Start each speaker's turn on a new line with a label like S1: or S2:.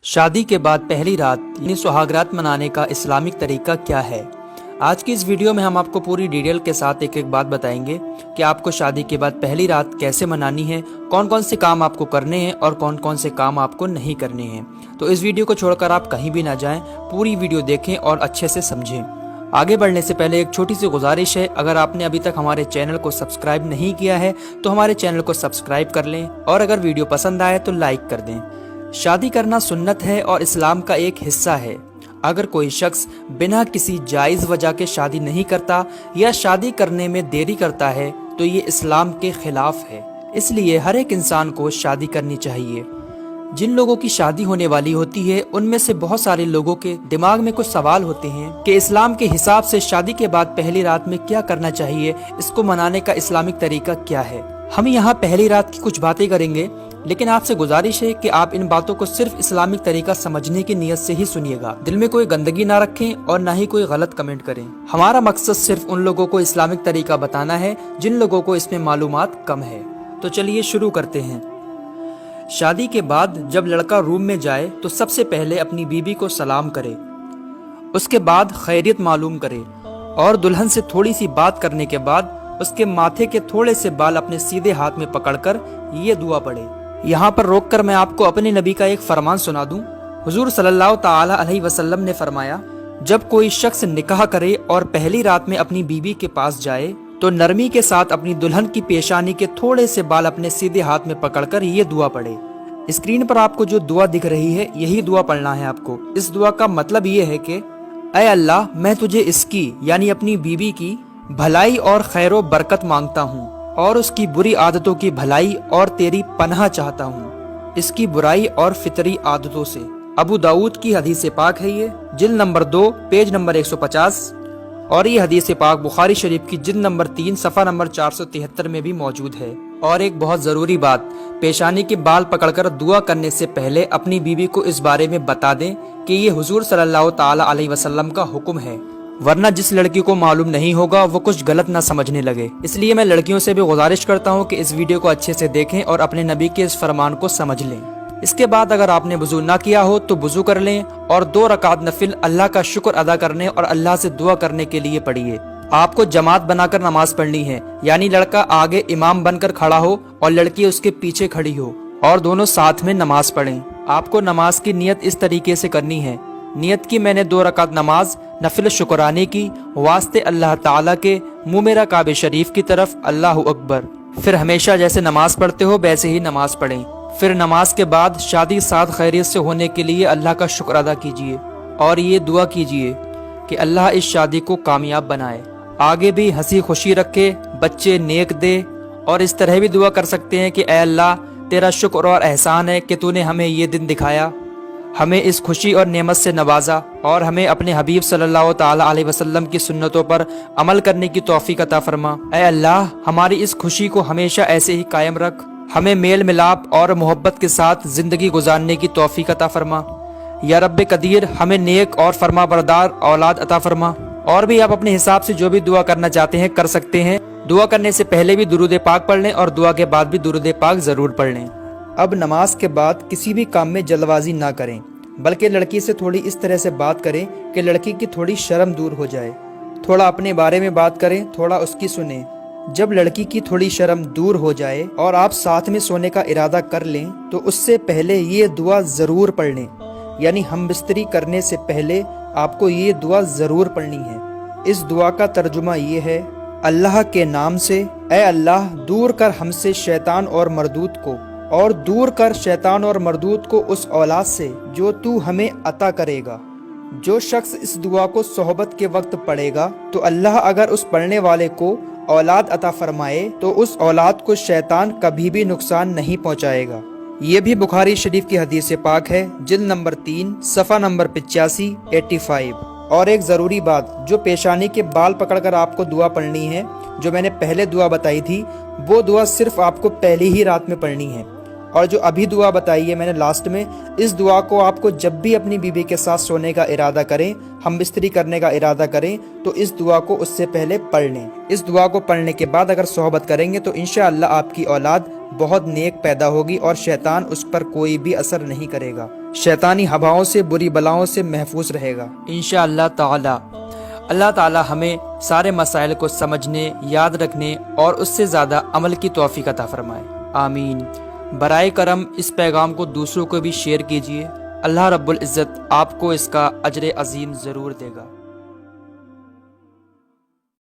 S1: शादी के बाद पहली रात यानी सुहाग रात मनाने का इस्लामिक तरीका क्या है। आज की इस वीडियो में हम आपको पूरी डिटेल के साथ एक एक बात बताएंगे कि आपको शादी के बाद पहली रात कैसे मनानी है, कौन कौन से काम आपको करने हैं और कौन कौन से काम आपको नहीं करने हैं। तो इस वीडियो को छोड़कर आप कहीं भी ना जाएं, पूरी वीडियो देखें और अच्छे से समझें। आगे बढ़ने से पहले एक छोटी सी गुजारिश है, अगर आपने अभी तक हमारे चैनल को सब्सक्राइब नहीं किया है तो हमारे चैनल को सब्सक्राइब कर लें और अगर वीडियो पसंद आए तो लाइक कर दें। शादी करना सुन्नत है और इस्लाम का एक हिस्सा है। अगर कोई शख्स बिना किसी जायज़ वजह के शादी नहीं करता या शादी करने में देरी करता है तो ये इस्लाम के खिलाफ है। इसलिए हर एक इंसान को शादी करनी चाहिए। जिन लोगों की शादी होने वाली होती है उनमें से बहुत सारे लोगों के दिमाग में कुछ सवाल होते हैं कि इस्लाम के हिसाब से शादी के बाद पहली रात में क्या करना चाहिए, इसको मनाने का इस्लामिक तरीका क्या है। हम यहाँ पहली रात की कुछ बातें करेंगे, लेकिन आपसे गुजारिश है कि आप इन बातों को सिर्फ इस्लामिक तरीका समझने की नीयत से ही सुनिएगा। दिल में कोई गंदगी ना रखें और ना ही कोई गलत कमेंट करें। हमारा मकसद सिर्फ उन लोगों को इस्लामिक तरीका बताना है जिन लोगों को इसमें मालूमात कम है। तो चलिए शुरू करते हैं। शादी के बाद जब लड़का रूम में जाए तो सबसे पहले अपनी बीवी को सलाम करे, उसके बाद खैरियत मालूम करे और दुल्हन से थोड़ी सी बात करने के बाद उसके माथे के थोड़े से बाल अपने सीधे हाथ में पकड़कर ये दुआ पढ़े। यहाँ पर रोककर मैं आपको अपने नबी का एक फरमान सुना दूं। हुजूर सल्लल्लाहु ताला अलैहि वसल्लम ने फरमाया, जब कोई शख्स निकाह करे और पहली रात में अपनी बीवी के पास जाए तो नरमी के साथ अपनी दुल्हन की पेशानी के थोड़े से बाल अपने सीधे हाथ में पकड़कर ये दुआ पढ़े। स्क्रीन पर आपको जो दुआ दिख रही है यही दुआ पढ़ना है आपको। इस दुआ का मतलब ये है कि ऐ अल्लाह, मैं तुझे इसकी यानी अपनी बीवी की भलाई और खैरो बरकत मांगता हूँ और उसकी बुरी आदतों की भलाई और तेरी पनाह चाहता हूँ, इसकी बुराई और फितरी आदतों से। अबू दाऊद की हदीस पाक है ये, जिल्द नंबर 2 पेज नंबर 150, और ये हदीस पाक बुखारी शरीफ की जिल्द नंबर 3 सफ़ा नंबर 473 में भी मौजूद है। और एक बहुत ज़रूरी बात, पेशानी के बाल पकड़कर दुआ करने से पहले अपनी बीवी को इस बारे में बता दें कि ये हुजूर सल्लल्लाहु ताला अलैहि वसल्लम का हुक्म है, वरना जिस लड़की को मालूम नहीं होगा वो कुछ गलत ना समझने लगे। इसलिए मैं लड़कियों से भी गुजारिश करता हूँ कि इस वीडियो को अच्छे से देखें और अपने नबी के इस फरमान को समझ लें। इसके बाद अगर आपने वुजू ना किया हो तो वुजू कर लें और 2 रकात नफिल अल्लाह का शुक्र अदा करने और अल्लाह से दुआ करने के लिए पढ़िए। आपको जमात बनाकर नमाज पढ़नी है, यानी लड़का आगे इमाम बनकर खड़ा हो और लड़की उसके पीछे खड़ी हो और दोनों साथ में नमाज पढ़ें। आपको नमाज की नियत इस तरीके से करनी है। नियत की मैंने 2 रकात नमाज नफिल शुक्राने की वास्ते अल्लाह ताला के, मुँह मेरा काबे शरीफ की तरफ, अल्लाहु अकबर। फिर हमेशा जैसे नमाज पढ़ते हो वैसे ही नमाज पढ़ें। फिर नमाज के बाद शादी साथ खैरियत से होने के लिए अल्लाह का शुक्र अदा कीजिए और ये दुआ कीजिए कि अल्लाह इस शादी को कामयाब बनाए, आगे भी हंसी खुशी रखे, बच्चे नेक दे। और इस तरह भी दुआ कर सकते हैं कि ऐ अल्लाह, तेरा शुक्र और एहसान है कि तूने हमें ये दिन दिखाया, हमें इस खुशी और नेमत से नवाजा और हमें अपने हबीब सल्लल्लाहु ताला अलैहि वसल्लम की सुन्नतों पर अमल करने की तौफीक अता फरमा। ऐ अल्लाह, हमारी इस खुशी को हमेशा ऐसे ही कायम रख, हमें मेल मिलाप और मोहब्बत के साथ जिंदगी गुजारने की तौफीक अता फरमा। या रब्बे कदीर, हमें नेक और फरमा बरदार औलाद अता फरमा। और भी आप अपने हिसाब से जो भी दुआ करना चाहते हैं कर सकते हैं। दुआ करने से पहले भी दुरूद पाक पढ़ लें और दुआ के बाद भी दुरूद पाक जरूर पढ़ लें। अब नमाज के बाद किसी भी काम में जल्दबाजी ना करें, बल्कि लड़की से थोड़ी इस तरह से बात करें कि लड़की की थोड़ी शर्म दूर हो जाए। थोड़ा अपने बारे में बात करें, थोड़ा उसकी सुने। जब लड़की की थोड़ी शर्म दूर हो जाए और आप साथ में सोने का इरादा कर लें तो उससे पहले ये दुआ ज़रूर पढ़ लें, यानी हम बिस्तरी करने से पहले आपको ये दुआ ज़रूर पढ़नी है। इस दुआ का तर्जुमा ये है, अल्लाह के नाम से, ऐ अल्लाह, दूर कर हमसे शैतान और मरदूत को, और दूर कर शैतान और मरदूत को उस औलाद से जो तू हमें अता करेगा। जो शख्स इस दुआ को सोहबत के वक्त पढ़ेगा तो अल्लाह अगर उस पढ़ने वाले को औलाद अता फरमाए तो उस औलाद को शैतान कभी भी नुकसान नहीं पहुंचाएगा। ये भी बुखारी शरीफ की हदीस पाक है, जिल्द नंबर 3 सफ़ा नंबर 85 और एक ज़रूरी बात, जो पेशानी के बाल पकड़कर आपको दुआ पढ़नी है, जो मैंने पहले दुआ बताई थी, वो दुआ सिर्फ आपको पहली ही रात में पढ़नी है। और जो अभी दुआ बताई है मैंने लास्ट में, इस दुआ को आपको जब भी अपनी बीवी के साथ सोने का इरादा करें, हम बिस्तरी करने का इरादा करें, तो इस दुआ को उससे पहले पढ़ लें। इस दुआ को पढ़ने के बाद अगर सोहबत करेंगे तो इंशाअल्लाह आपकी औलाद बहुत नेक पैदा होगी और शैतान उस पर कोई भी असर नहीं करेगा। शैतानी हवाओं से, बुरी बलाओं से महफूज रहेगा इंशाअल्लाह ताला। अल्लाह ताला हमें सारे मसाइल को समझने, याद रखने और उससे ज़्यादा अमल की तौफीक अता फरमाए, आमीन। बराए करम इस पैगाम को दूसरों को भी शेयर कीजिए। अल्लाह रब्बुल इज़्ज़त आपको इसका अजर अजीम ज़रूर देगा।